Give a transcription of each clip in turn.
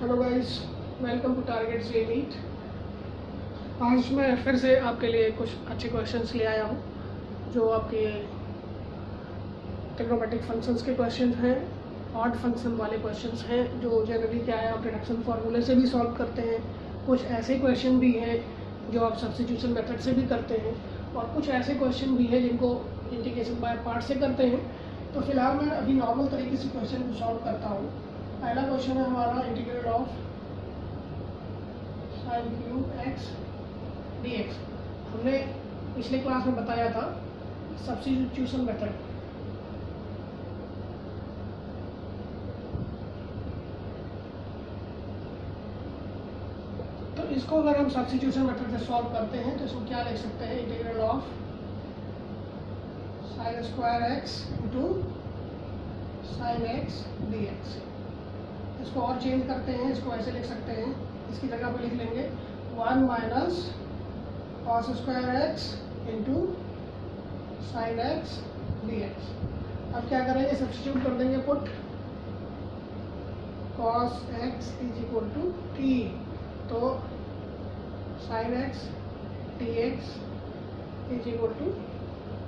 Hello guys, welcome to target से NEET. आज मैं फिर से आपके लिए कुछ अच्छे क्वेश्चंस ले आया हूँ जो आपके ट्रिग्नोमेट्रिक फंक्शंस के क्वेश्चंस हैं, ऑड फंक्शन वाले क्वेश्चंस हैं जो जनरली क्या है आप रिडक्शन फार्मूले से भी सॉल्व करते हैं। कुछ ऐसे क्वेश्चन भी हैं जो आप सब्स्टिट्यूशन मेथड से भी करते हैं और कुछ ऐसे क्वेश्चन भी हैं जिनको इंटीग्रेशन बाय पार्ट से करते हैं। तो फिलहाल मैं अभी नॉर्मल तरीके से क्वेश्चन को सॉल्व करता हूँ। पहला क्वेश्चन है हमारा integral of sin cube x dx। हमने पिछले क्लास में बताया था सब्स्टिट्यूशन मेथड। तो इसको अगर हम सब्स्टिट्यूशन मेथड से सॉल्व करते हैं तो इसको क्या लिख सकते हैं, integral of sin square x into sin x dx। इसको और चेंज करते हैं, इसको ऐसे लिख सकते हैं, इसकी जगह पे लिख लेंगे 1 minus cos square x into sine x dx। अब क्या करेंगे, सब्स्टिट्यूट कर देंगे, put cos x is equal to t, तो sine x dx is equal to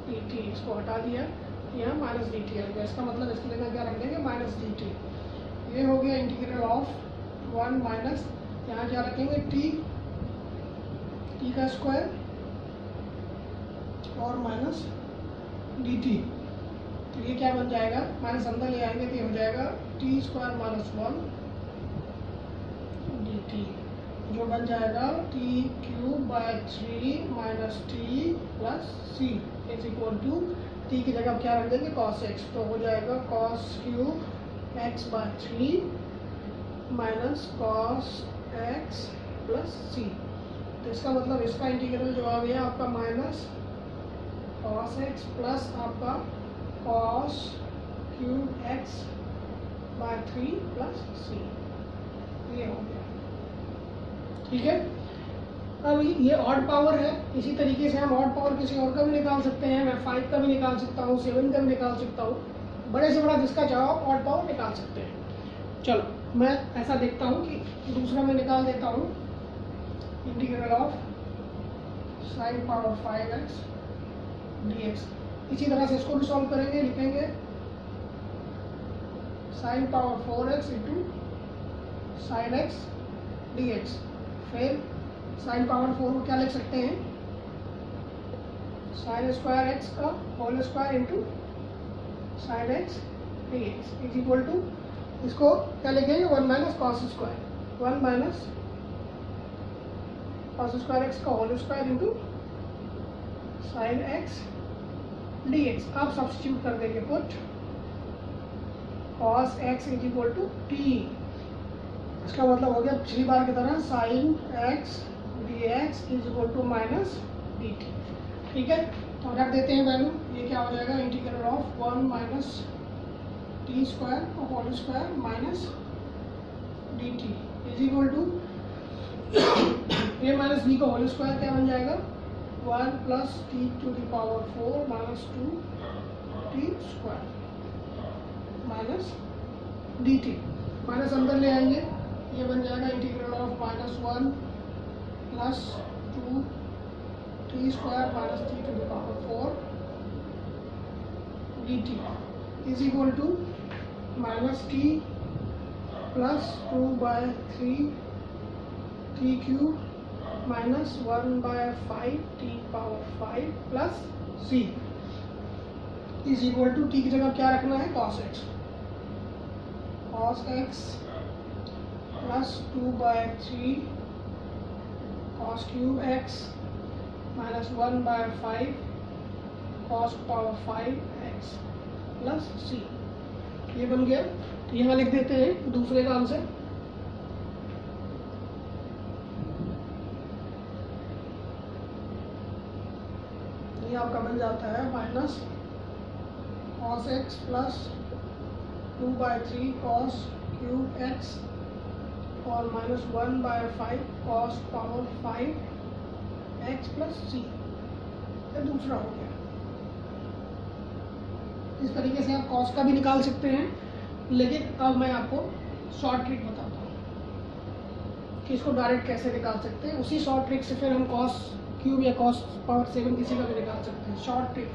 dt। इसको हटा दिया, यहाँ माइनस डी टी आ गया। इसका मतलब इसकी जगह क्या रख देंगे, माइनस डी टी। ये हो गया इंटीग्रल ऑफ 1 माइनस, यहाँ क्या रखेंगे टी का स्क्वायर और माइनस डी टी। तो ये क्या बन जाएगा, माइनस अंदर ले आएंगे तो ये हो जाएगा t square minus 1 d t, जो बन जाएगा t cube by 3 minus t plus c is equal to, t की जगह क्या रख देंगे कॉस एक्स, तो हो जाएगा cos cube x by 3 minus cos x plus c. तो इसका मतलब इसका इंटीग्रल जो आ गया आपका माइनस कॉस एक्स प्लस आपका cos cube x by 3 plus c, ये हो गया। ठीक है, अब ये ऑड पावर है, इसी तरीके से हम ऑड पावर किसी और का भी निकाल सकते हैं। मैं 5 का भी निकाल सकता हूँ, 7 का भी निकाल सकता हूँ, बड़े से बड़ा जिसका चाहो ऑड पावर निकाल सकते हैं। चलो मैं ऐसा देखता हूँ कि दूसरा मैं निकाल देता हूँ, integral of sine power 5x dx। इसी तरह से इसको भी सॉल्व करेंगे, लिखेंगे sine power 4x into sine x dx। फिर साइन पावर 4 को क्या लिख सकते हैं, साइन स्क्वायर एक्स का whole square into sine x dx is equal to, इसको क्या लिखेंगे 1 minus cos square, 1 minus cos square x का whole square into sine x dx। अब सब्स्टिट्यूट कर देंगे, put cos x is equal to t. इसका मतलब हो गया पिछली बार की तरह sine x dx is equal to minus d t. ठीक है, तो रख देते हैं वैल्यू। ये क्या हो जाएगा, integral of 1 minus t square whole square minus d t is equal to, a minus b का होल स्क्वायर क्या बन जाएगा, 1 plus t to the power 4 minus 2 t square minus d t. Minus अंदर ले आएंगे, ये बन जाएगा integral of minus 1 plus 2 t square minus t to the power 4 d t is equal to minus t plus 2 by 3 t cube minus 1 by 5 t power 5 plus c is equal to, t की जगह क्या रखना है, cos x, cos x plus 2 by 3 cos cube x minus 1 by 5 cos power 5 x plus c, ये बन गया। तो यहाँ लिख देते हैं दूसरे का आंसर। ये आपका बन जाता है minus cos x plus 2 by 3 cos cube x और minus 1 by 5 cos power 5 x plus c. ये दूसरा हो गया। इस तरीके से आप कॉस का भी निकाल सकते हैं, लेकिन अब मैं आपको शॉर्ट ट्रिक बताता हूँ। कि इसको डायरेक्ट कैसे निकाल सकते हैं। उसी शॉर्ट ट्रिक से फिर हम कॉस क्यूब या कॉस पावर 7 किसी का भी निकाल सकते हैं, शॉर्ट ट्रिक।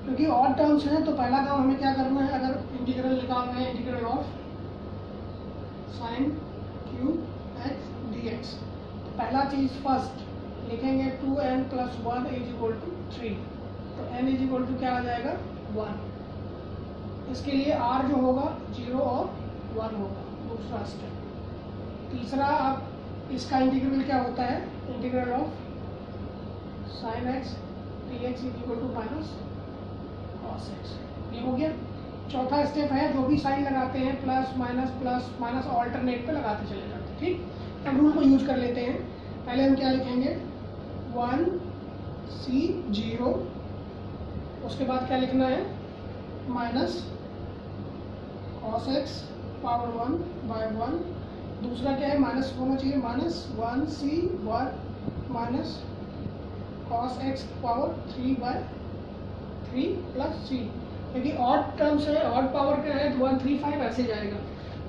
क्योंकि ऑड टर्म्स हैं तो पहला काम हमें क्या करना है, अगर इंटीग्रल निकालना है, integral of sine cube x d x, तो पहला चीज़ फर्स्ट लिखेंगे 2n + 1 = 3, तो n = क्या आ जाएगा 1। इसके लिए r जो होगा 0 और 1 होगा, दूसरा स्टेप। तीसरा, अब इसका इंटीग्रल क्या होता है, integral of sine x d x = -cos x, ये हो गया। चौथा स्टेप है, जो भी साइन लगाते हैं प्लस माइनस ऑल्टरनेट पे लगाते चले जाते हैं, ठीक। अब रूल को यूज कर लेते हैं। पहले हम क्या लिखेंगे 1c0, उसके बाद क्या लिखना है माइनस cos x पावर 1/1, दूसरा क्या है माइनस होना चाहिए -1c1 minus cos x power 3/3 plus c, क्योंकि ऑड टर्म्स है, ऑड पावर क्या है तो 135 ऐसे जाएगा।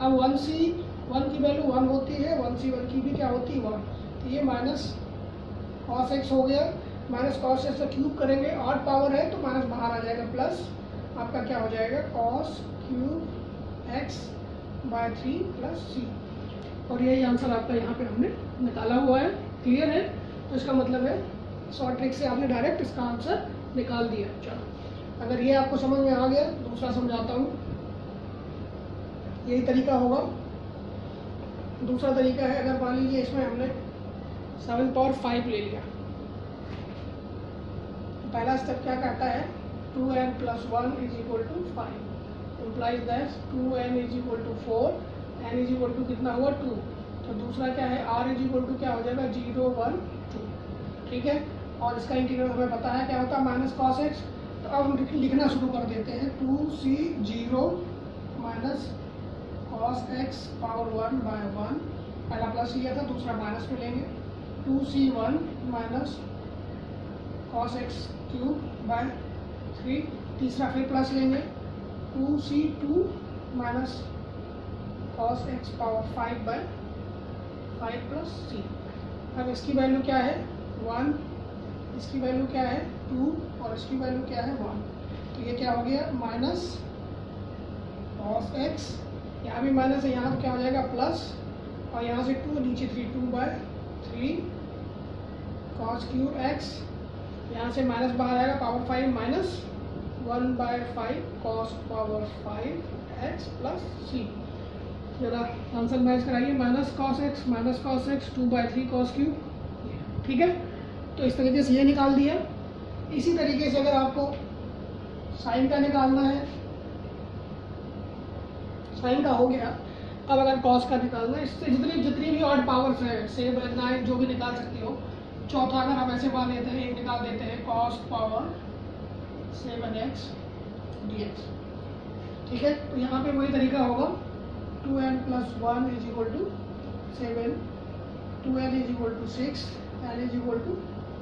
अब 1c1 की वैल्यू 1 होती है, 1c1 की भी क्या होती है 1, तो ये माइनस cos x हो गया, माइनस cos x का क्यूब करेंगे, ऑड पावर है तो माइनस बाहर आ जाएगा, प्लस आपका क्या हो जाएगा cos cube x/3 plus c, और यही आंसर आपका यहाँ पे हमने निकाला हुआ है। क्लियर है, तो इसका मतलब है शॉर्ट ट्रिक से आपने डायरेक्ट इसका आंसर निकाल दिया। चलो, अगर ये आपको समझ में आ गया, दूसरा समझाता हूँ। यही तरीका होगा। दूसरा तरीका है, अगर मान लीजिए इसमें हमने 7 पावर 5 ले लिया, तो पहला स्टेप क्या कहता है 2n + 1 = 5, implies that 2n = 4, n = कितना हुआ 2, तो दूसरा क्या है r = क्या हो जाएगा 0 1 2, ठीक है। और इसका इंटीग्रल हमें पता है क्या होता है -cos x, तो अब हम लिखना शुरू कर देते हैं 2c0 minus cos x power 1/1, पहला प्लस लिया था, दूसरा माइनस में लेंगे 2c1 minus cos x cube 3, तीसरा फिर प्लस लेंगे 2c2 minus cos x power 5/5 plus c। अब इसकी वैल्यू क्या है 1, इसकी वैल्यू क्या है 2, और इसकी वैल्यू क्या है 1, तो ये क्या हो गया माइनस cos x, यहाँ भी माइनस है, यहाँ क्या हो जाएगा प्लस, और यहाँ से 2 नीचे 3, 2/3 cos क्यूब x, यहाँ से माइनस बाहर आएगा power 5 minus 1/5 cos power 5x plus c। जरा आंसर मैच कराइए, -cos x 2/3 cos क्यूब, ठीक है। तो इस तरीके से ये निकाल दिया। इसी तरीके से अगर आपको साइन का निकालना है, साइन का हो गया, अब अगर कॉस का निकालना है, इससे जितनी भी ऑड पावर्स है 7 9 जो भी निकाल सकती हो। चौथा अगर हम ऐसे मान लेते हैं, एक निकाल देते हैं cos पावर 7x dx, ठीक है। तो यहाँ पे वही तरीका होगा 2n + 1 = 7, 2n = 6, n =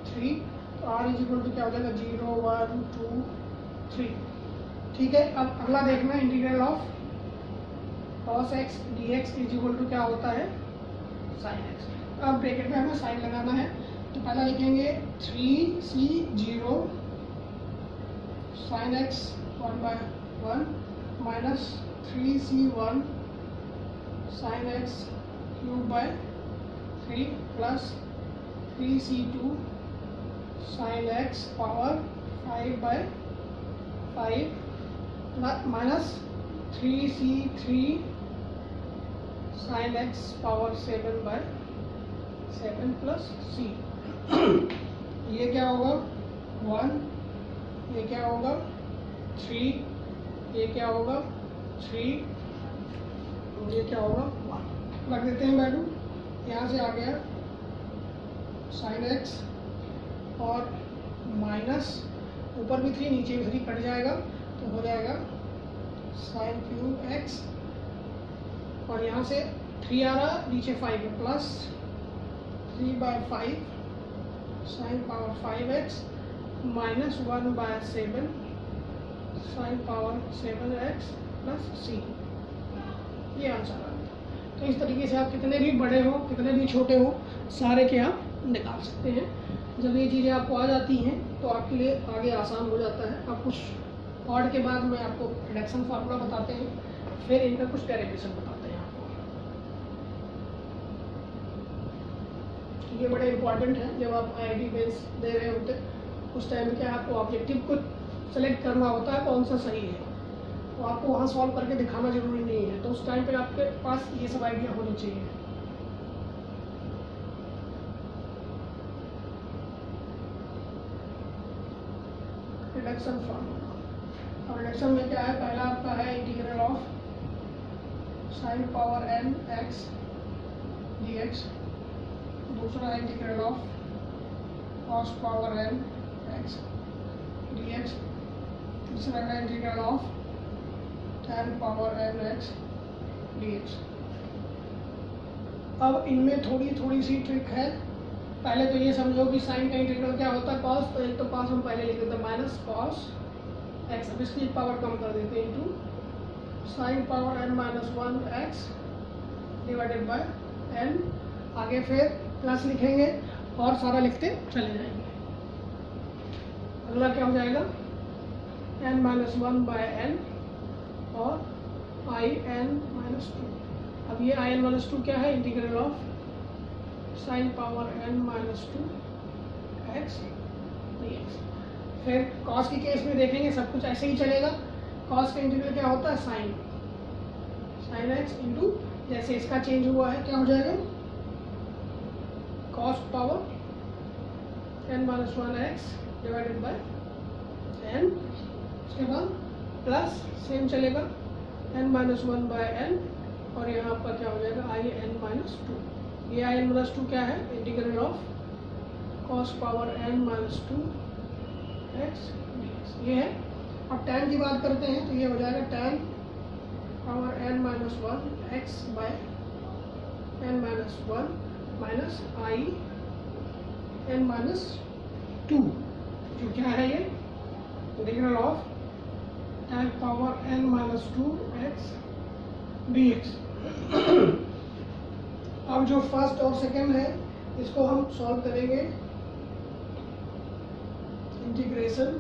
3, तो r = क्या हो जाएगा 0 1 2 3, ठीक है। अब अगला देखना है integral of cos x dx = क्या होता है sin x। अब ब्रैकेट में हमें साइन लगाना है, तो पहला लिखेंगे 3c0 sin x 1/1 minus 3c1 sin x cube plus 3c2 sin x power 5/5 minus 3c3 sin x power 7/7 plus c। ये क्या होगा 1, ये क्या होगा 3, ये क्या होगा 3, ये क्या होगा 1। रख देते हैं वैल्यू, यहाँ से आ गया sin x और माइनस ऊपर भी 3 नीचे भी 3 कट जाएगा, तो हो जाएगा sin क्यूब x, और यहाँ से 3 आ रहा, नीचे 5 है, plus 3/5 sin power 5x minus 1/7 sine power 7x plus c, ये आंसर आ गया। तो इस तरीके से आप कितने भी बड़े हो कितने भी छोटे हो सारे के आप निकाल सकते हैं। जब ये चीज़ें आपको आ जाती हैं तो आपके लिए आगे आसान हो जाता है। अब कुछ ऑड के बाद में आपको रिडक्शन फार्मूला बताते हैं, फिर इनका कुछ डेरिवेशन बताते हैं आपको। ये बड़े इंपॉर्टेंट है। जब आप IIT बेस दे रहे होते उस टाइम क्या आपको ऑब्जेक्टिव को सेलेक्ट करना होता है कौन सा सही है, तो आपको वहाँ सॉल्व करके दिखाना जरूरी नहीं है, तो उस टाइम पे आपके पास ये सब आइडिया होनी चाहिए। रिडक्शन फार्मूला, और रिडक्शन में क्या है, पहला आपका है integral of sine power n x dx, दूसरा है integral of cos power n x dx, तीसरा है integral of tan power n x dx। अब इनमें थोड़ी थोड़ी सी ट्रिक है। पहले तो ये समझो कि साइन का इंटीग्रल क्या होता है, कॉस, तो एक तो कॉस हम पहले लिख देते हैं माइनस कॉस एक्स, अब इसकी पावर कम कर देते हैं into sine power n minus 1x divided by n, आगे फिर प्लस लिखेंगे और सारा लिखते चले जाएंगे। अगला क्या हो जाएगा, n माइनस 1 बाय n और i n माइनस 2। अब ये i n माइनस 2 क्या है, integral of sine power n minus 2 x dx। फिर कॉस के केस में देखेंगे सब कुछ ऐसे ही चलेगा। कॉस का इंटीग्रल क्या होता है, साइन x इंटू, जैसे इसका चेंज हुआ है क्या हो जाएगा, cos power n minus 1x divided by n, उसके बाद प्लस सेम चलेगा n माइनस 1 बाय n, और यहाँ पर क्या हो जाएगा i n माइनस 2। ये i n माइनस 2 क्या है, integral of cos power n minus 2 x dx, ये है। अब tan की बात करते हैं तो ये हो जाएगा tan power n minus 1 x by n minus 1 minus i n minus 2, जो क्या है ये integral of tan power n minus 2 x dx। अब जो फर्स्ट और सेकंड है इसको हम सॉल्व करेंगे इंटीग्रेशन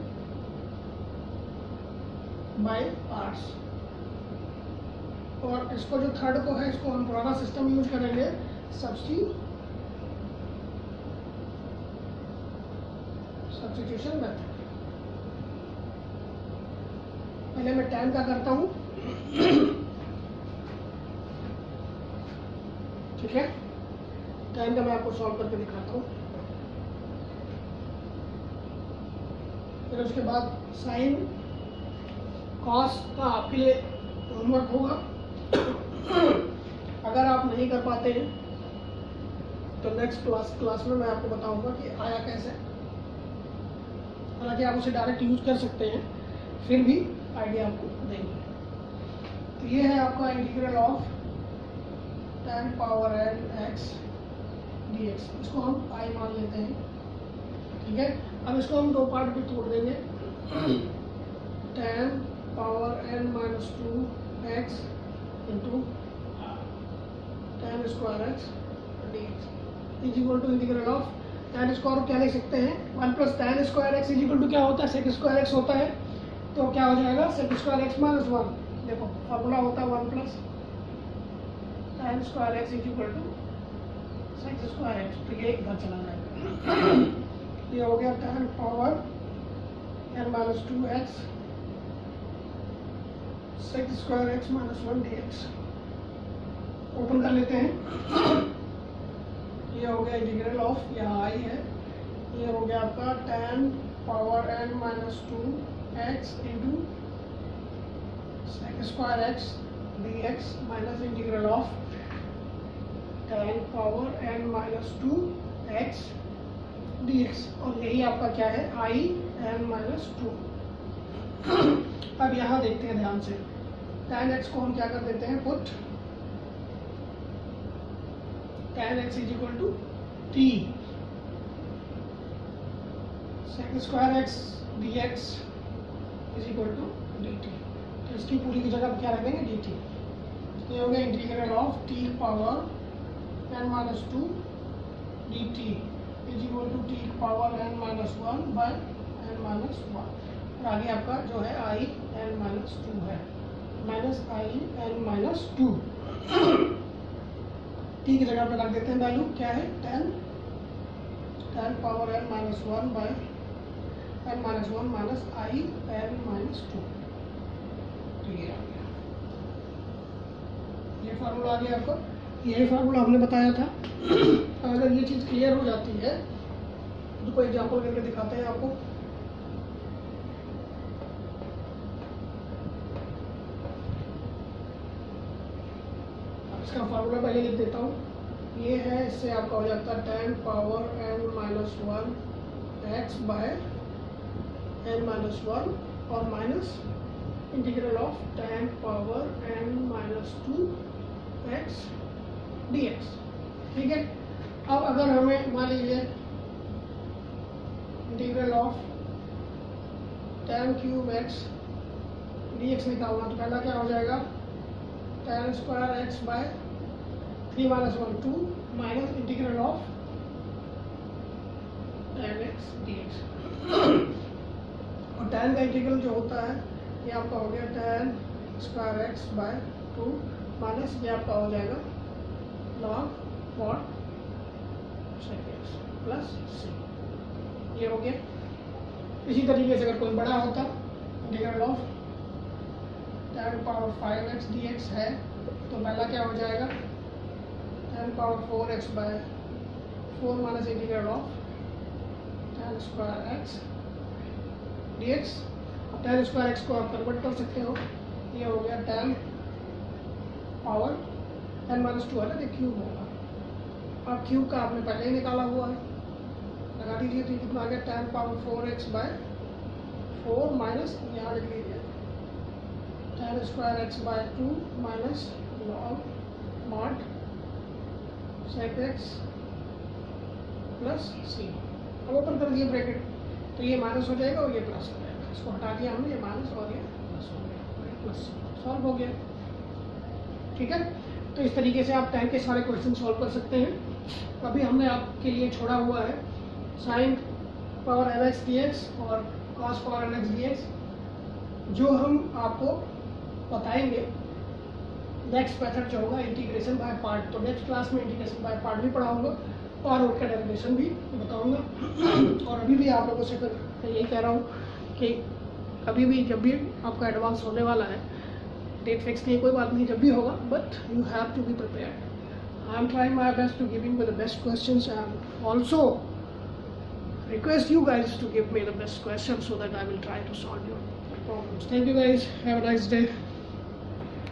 बाय पार्ट्स, और इसको जो थर्ड को है इसको हम पुराना सिस्टम यूज करेंगे, सब्स्टिट्यूशन मेथड। पहले मैं tan का करता हूँ, ठीक है, tan का मैं आपको सॉल्व करके दिखाता हूँ। फिर उसके बाद साइन कॉस का आपके लिए होमवर्क होगा। अगर आप नहीं कर पाते हैं तो नेक्स्ट क्लास में मैं आपको बताऊंगा कि आया कैसे। हालांकि आप उसे डायरेक्ट यूज कर सकते हैं, फिर भी आइडिया आपको देंगे। तो ये है आपका integral of tan power n x dx, इसको हम i मान लेते हैं, ठीक है। अब इसको हम दो पार्ट में तोड़ देंगे, tan power n minus 2 x into tan square x dx is equal to integral of tan square क्या लिख सकते हैं, 1 plus tan square x is equal to क्या होता है, sec स्क्वायर x होता है, तो क्या हो जाएगा sec स्क्वायर x माइनस 1। देखो फॉर्मूला होता है 1 plus tan square x is equal to sec square x, तो ये इधर चला जाएगा। ये हो गया tan power n minus 2x sec square x minus 1 dx। Open कर लेते हैं, ये हो गया इंटीग्रल ऑफ, यहाँ i है, ये हो गया आपका tan power n minus 2x into sec square x dx minus integral of tan power n minus 2x dx, और यही आपका क्या है i n माइनस 2। अब यहाँ देखते हैं ध्यान से, tan x को हम क्या कर देते हैं put, tan x is equal to t sec square x dx is equal to d t. तो इसकी पूरी की जगह क्या रख देंगे, डी टी। ये हो गया integral of t power n minus two d t is equal to t power n minus one by n minus one. और आगे आपका जो है आई एन माइनस टू है, minus I n minus two. T की जगह पे रख देते हैं वैल्यू, क्या है, tan power n minus one by n minus one minus I n minus two. तो ये आ गया, ये फार्मूला आ गया आपको। यही फार्मूला हमने बताया था। अगर ये चीज़ क्लियर हो जाती है तो कोई एग्जांपल करके दिखाते हैं आपको। इसका फार्मूला पहले लिख देता हूँ। ये है, इससे आपका हो जाता है tan power n minus one x by n minus one और minus integral of tan power n minus two x d x. ठीक है। अब अगर हमें मान लीजिए integral of tan cube x d x निकालना, तो पहला क्या हो जाएगा, tan square x by three minus one two minus integral of tan x d x. और टेन का इंटीग्रल जो होता है ये आपका हो गया ten square x by two minus ये आपका हो जाएगा लॉग और सेक एक्स प्लस सी। ये हो गया। इसी तरीके से अगर कोई बड़ा होता, integral of tan power five x d x है, तो पहला क्या हो जाएगा, ten power four x by four minus integral of ten square x d x. Ten square x को आप कन्वर्ट कर सकते हो, ये हो गया tan power ten minus two है ना, क्यूब होगा। अब क्यूब का आपने पहले ही निकाला हुआ है, लगा दीजिए। तो कितना आ गया, tan power four x by four minus यहाँ लिख लीजिए tan square x by two minus log mod sec x plus c. अब ओपन कर दिए ब्रैकेट, तो ये माइनस हो जाएगा और ये प्लस हो जाएगा। इसको हटा दिया हमने, ये माइनस और ये प्लस हो गया, प्लस सॉल्व हो गया। ठीक है। तो इस तरीके से आप टेन के सारे क्वेश्चन सॉल्व कर सकते हैं। अभी हमने आपके लिए छोड़ा हुआ है sine power n x d x और cos power n x d x, जो हम आपको बताएंगे नेक्स्ट मेथड जो होगा इंटीग्रेशन बाय पार्ट। तो नेक्स्ट क्लास में इंटीग्रेशन बाय पार्ट भी पढ़ाऊंगा और उसका डेरिवेशन भी बताऊंगा। और अभी भी आप लोगों से मैं यही कह रहा हूँ कि कभी भी जब भी आपका एडवांस होने वाला है, डेट फिक्स नहीं, कोई बात नहीं, जब भी होगा, but you have to be prepared. I am trying my best to giving the best questions and also request you guys to give me the best questions so that I will try to solve your problems. Thank you guys. Have a nice day.